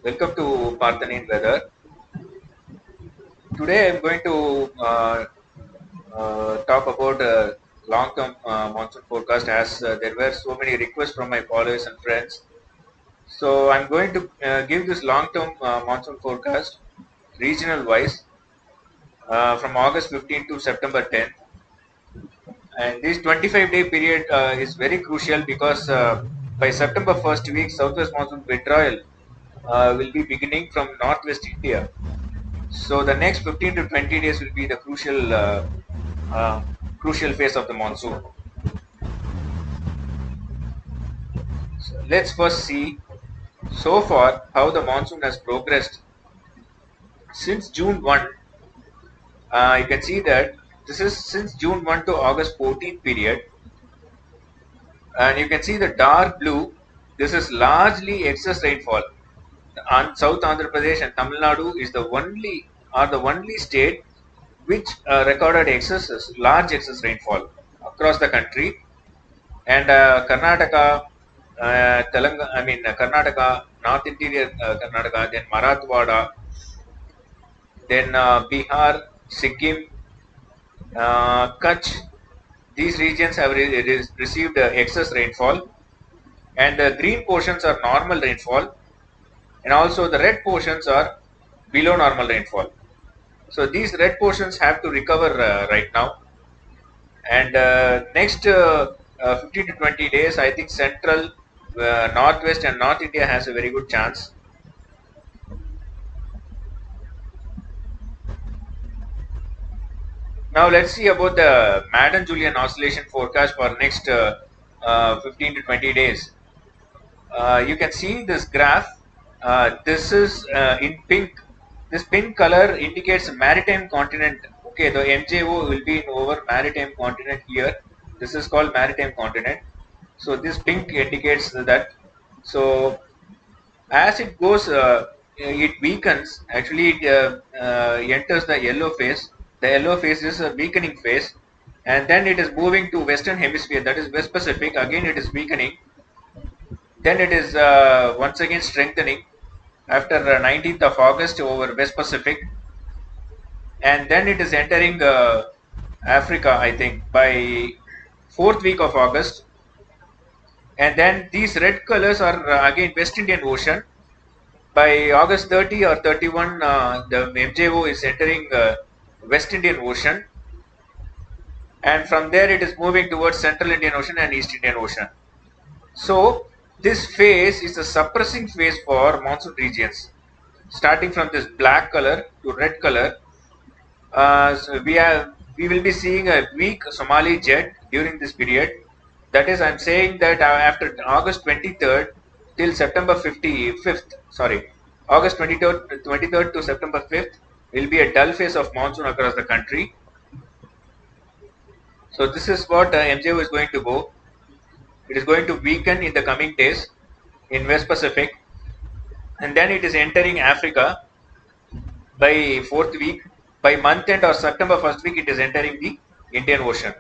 Welcome to Parthanin Weather. Today I'm going to talk about long-term monsoon forecast as there were so many requests from my followers and friends. So I'm going to give this long-term monsoon forecast regional wise from August 15 to September 10th. And this 25-day period is very crucial because by September 1st week, southwest monsoon withdrawal will be beginning from northwest India. So the next 15 to 20 days will be the uh, crucial phase of the monsoon. So let's first see so far how the monsoon has progressed since June 1. You can see that this is since June 1 to August 14th period, and you can see the dark blue. This is largely excess rainfall. And South Andhra Pradesh and Tamil Nadu is the only state which recorded large excess rainfall across the country. And Karnataka, Karnataka, North Interior Karnataka, then Marathwada, then Bihar, Sikkim, Kutch. These regions have received excess rainfall, and the green portions are normal rainfall, and also the red portions are below normal rainfall. So these red portions have to recover right now, and next 15 to 20 days, I think central, northwest, and North India has a very good chance. Now let's see about the Madden-Julian oscillation forecast for next 15 to 20 days. You can see this graph. This is in pink. This pink color indicates maritime continent. Okay, the MJO will be in over maritime continent here. This is called maritime continent. So this pink indicates that. So as it goes, it weakens. Actually, it enters the yellow phase. The yellow phase is a weakening phase, and then it is moving to western hemisphere. That is West Pacific. Again, it is weakening. Then it is once again strengthening after 19th of August over West Pacific, and then it is entering Africa, I think, by fourth week of August. And then these red colors are again West Indian Ocean. By August 30 or 31, the MJO is entering West Indian Ocean, and from there it is moving towards Central Indian Ocean and East Indian Ocean. So this phase is a suppressing phase for monsoon regions, starting from this black color to red color. So we will be seeing a weak Somali jet during this period. That is, I'm saying that after August 23rd till September 5th, sorry, August 23rd to September 5th will be a dull phase of monsoon across the country. So this is what MJO is going to go. It is going to weaken in the coming days in West Pacific, and then it is entering Africa by fourth week. By month end or September first week, it is entering the Indian Ocean.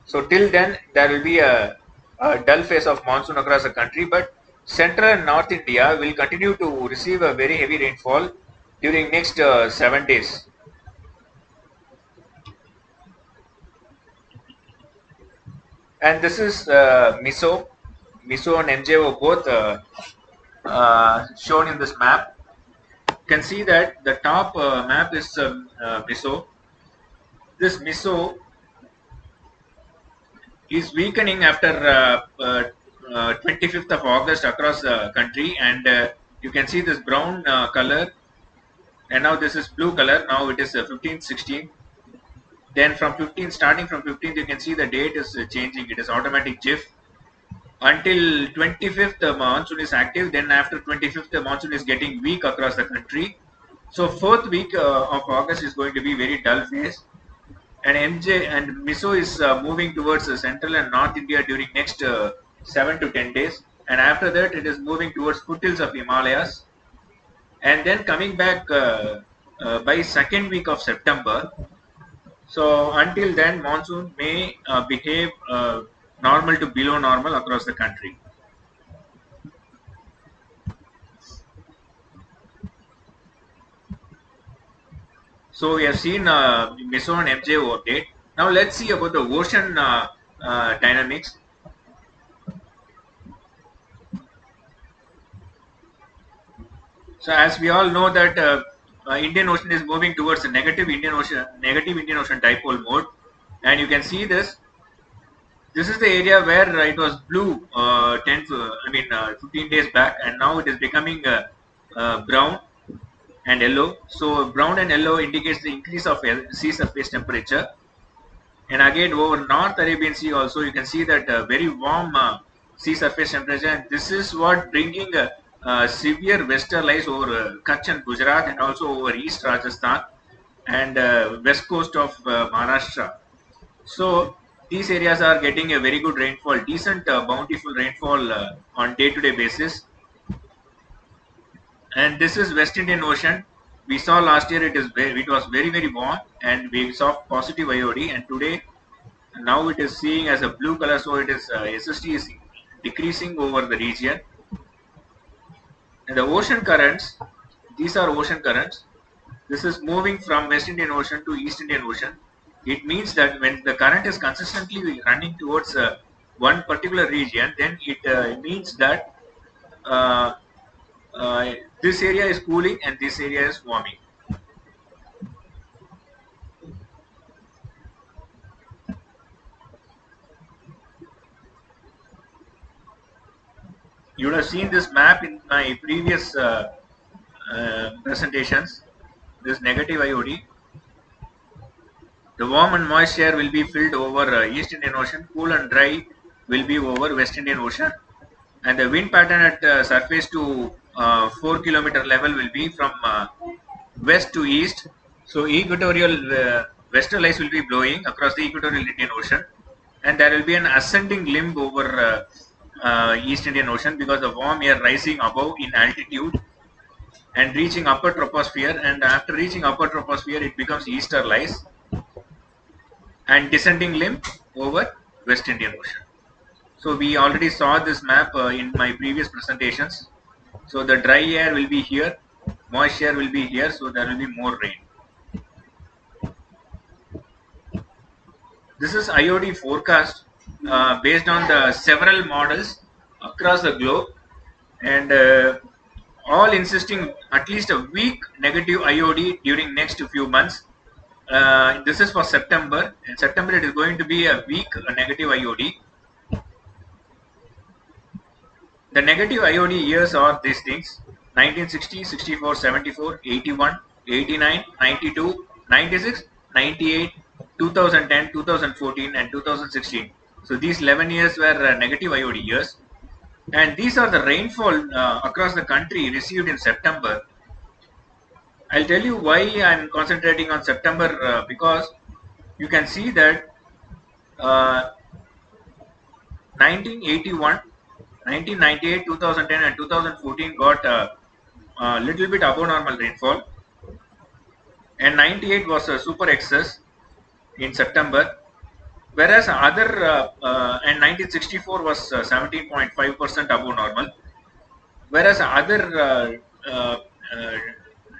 So till then, there will be a dull phase of monsoon across the country, but central and north India will continue to receive a very heavy rainfall during next 7 days. And this is MISO and MJO both shown in this map. You can see that the top map is MISO. This MISO is weakening after 25th of August across the country, and you can see this brown color, and now this is blue color. Now it is 15th, 16th. Then from 15th, starting from 15th, you can see the date is changing. It is automatic GIF. Until 25th, the monsoon is active. Then after 25th, the monsoon is getting weak across the country. So fourth week of August is going to be very dull phase, and MJ and MISO is moving towards Central and North India during next 7 to 10 days, and after that it is moving towards foothills of Himalayas, and then coming back by second week of September. So until then, monsoon may behave normal to below normal across the country. So we have seen MESO and MJO update. Now let's see about the ocean dynamics. So as we all know that Indian Ocean is moving towards a negative Indian Ocean dipole mode, and you can see this. This is the area where it was blue 15 days back, and now it is becoming brown and yellow. So brown and yellow indicates the increase of sea surface temperature. And again, over North Arabian Sea also, you can see that very warm sea surface temperature. And this is what bringing severe western ice over Kutch and Gujarat, and also over East Rajasthan and west coast of Maharashtra. So these areas are getting a very good rainfall, decent bountiful rainfall on day-to-day basis. And this is West Indian Ocean. We saw last year it was very warm, and we saw positive IOD, and today now it is seeing as a blue color, so it is SST is decreasing over the region. And the ocean currents, these are ocean currents. This is moving from West Indian Ocean to East Indian Ocean. It means that when the current is consistently running towards one particular region, then it means that uh, this area is cooling and this area is warming. You would have seen this map in my previous presentations. This negative IOD. The warm and moist air will be filled over East Indian Ocean. Cool and dry will be over West Indian Ocean. And the wind pattern at surface to 4 kilometer level will be from west to east. So equatorial western lights will be blowing across the equatorial Indian Ocean, and there will be an ascending limb over East Indian Ocean, because the warm air rising above in altitude and reaching upper troposphere, and after reaching upper troposphere it becomes easter lights and descending limb over West Indian Ocean. So we already saw this map in my previous presentations. So the dry air will be here, moist air will be here, so there will be more rain. This is IOD forecast based on the several models across the globe, and all insisting at least a week negative IOD during next few months. This is for September. In September, it is going to be a week negative IOD. The negative IOD years are these things: 1960, 64, 74, 81, 89, 92, 96, 98, 2010, 2014, and 2016. So these 11 years were negative IOD years. And these are the rainfall across the country received in September. I'll tell you why I'm concentrating on September, because you can see that 1981, 1998, 2010, and 2014 got a little bit above normal rainfall, and 98 was a super excess in September, whereas other and 1964 was 17.5% above normal, whereas other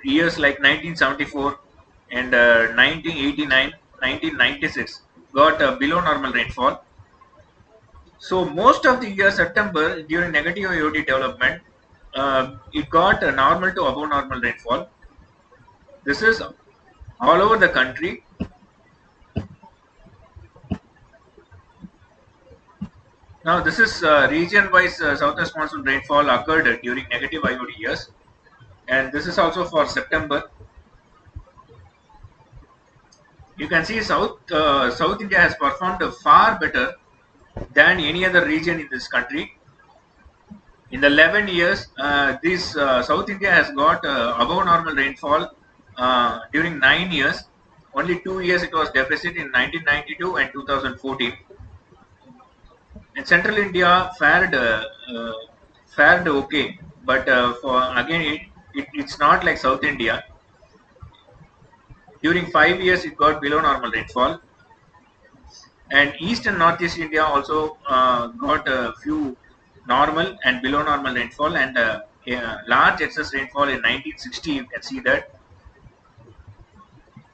years like 1974 and 1989, 1996 got below normal rainfall. So most of the year September during negative IOD development, it got normal to above normal rainfall. This is all over the country. Now this is region-wise southwest monsoon rainfall occurred during negative IOD years, and this is also for September. You can see South India has performed far better than any other region in this country. In the 11 years, this South India has got above normal rainfall during 9 years. Only 2 years it was deficit in 1992 and 2014. And Central India fared okay, but for again it's not like South India. During 5 years, it got below normal rainfall, and East and Northeast India also got a few normal and below normal rainfall, and large excess rainfall in 1960. You can see that.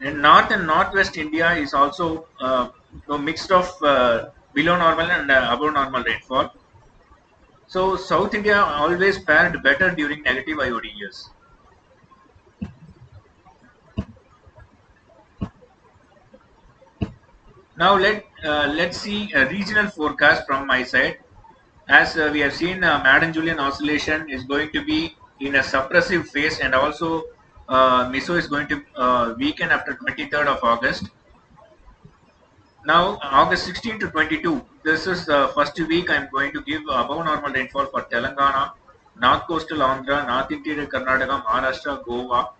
In north and northwest India is also mixed of below normal and above normal rainfall. So South India always fared better during negative IOD years. Now let's see a regional forecast from my side. As we have seen, Madden-Julian oscillation is going to be in a suppressive phase, and also MISO is going to weaken after 23rd of August. Now, August 16 to 22, this is the first week I am going to give above normal rainfall for Telangana, North Coastal Andhra, North Interior Karnataka, Maharashtra, Goa,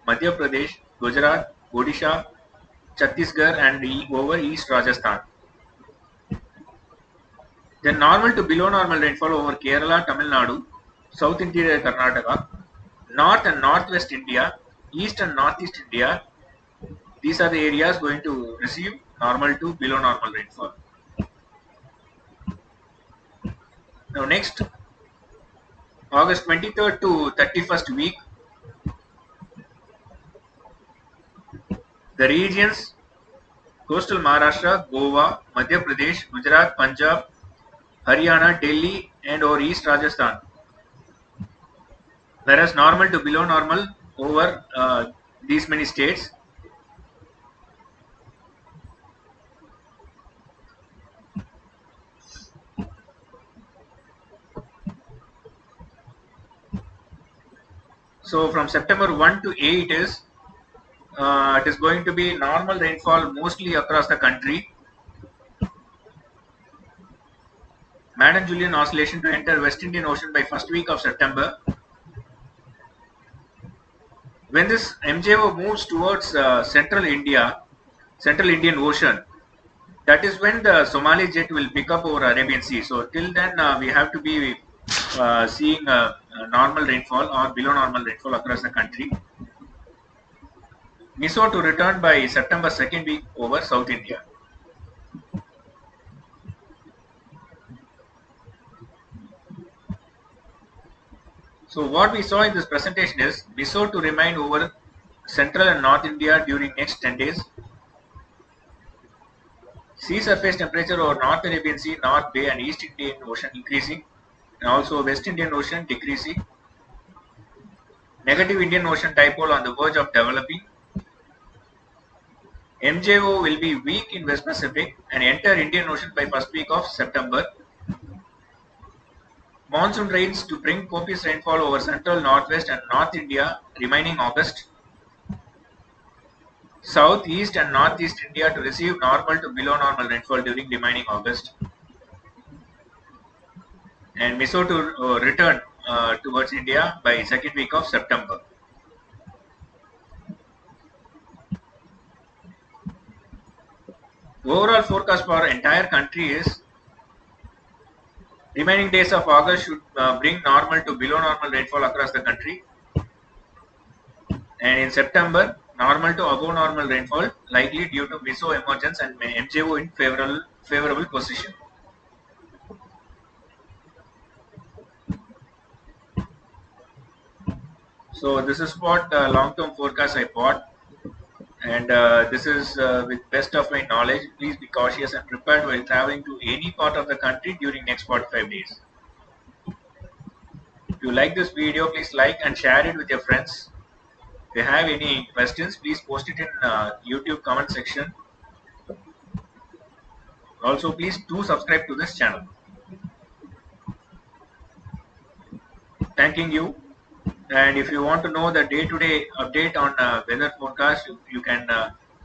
Madhya Pradesh, Gujarat, Odisha, Chhattisgarh, and over East Rajasthan. Then normal to below normal rainfall over Kerala, Tamil Nadu, South Interior Karnataka, North and Northwest India, East and Northeast India. These are the areas going to receive normal to below normal rainfall. Now next, August 23rd to 31st week, the regions coastal Maharashtra, Goa, Madhya Pradesh, Gujarat, Punjab, Haryana, Delhi, and over East Rajasthan. Whereas normal to below normal over these many states. So from September 1 to 8 it is going to be normal rainfall mostly across the country. Madden-Julian oscillation to enter West Indian Ocean by first week of September. When this MJO moves towards central Indian Ocean, that is when the Somali jet will pick up over Arabian Sea. So till then, we have to be seeing normal rainfall or below normal rainfall across the country. MISO to return by September 2nd week over South India. So what we saw in this presentation is MISO to remain over Central and North India during next 10 days. Sea surface temperature over North Arabian Sea, North Bay and East Indian Ocean increasing, and also West Indian Ocean decreasing. Negative Indian Ocean dipole on the verge of developing. MJO will be weak in West Pacific and enter Indian Ocean by first week of September. Monsoon rains to bring copious rainfall over central, northwest and north India remaining August. South, east and northeast India to receive normal to below normal rainfall during remaining August. And MISO to return towards India by second week of September. Overall forecast for entire country is remaining days of August should bring normal to below normal rainfall across the country. And in September, normal to above normal rainfall likely due to MISO emergence and MJO in favorable position. So this is what long-term forecast I bought, and this is with best of my knowledge. Please be cautious and prepared while traveling to any part of the country during next 45 days. If you like this video, please like and share it with your friends. If you have any questions, please post it in YouTube comment section. Also, please do subscribe to this channel. Thanking you. And if you want to know the day-to-day update on weather forecast, you can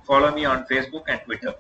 follow me on Facebook and Twitter.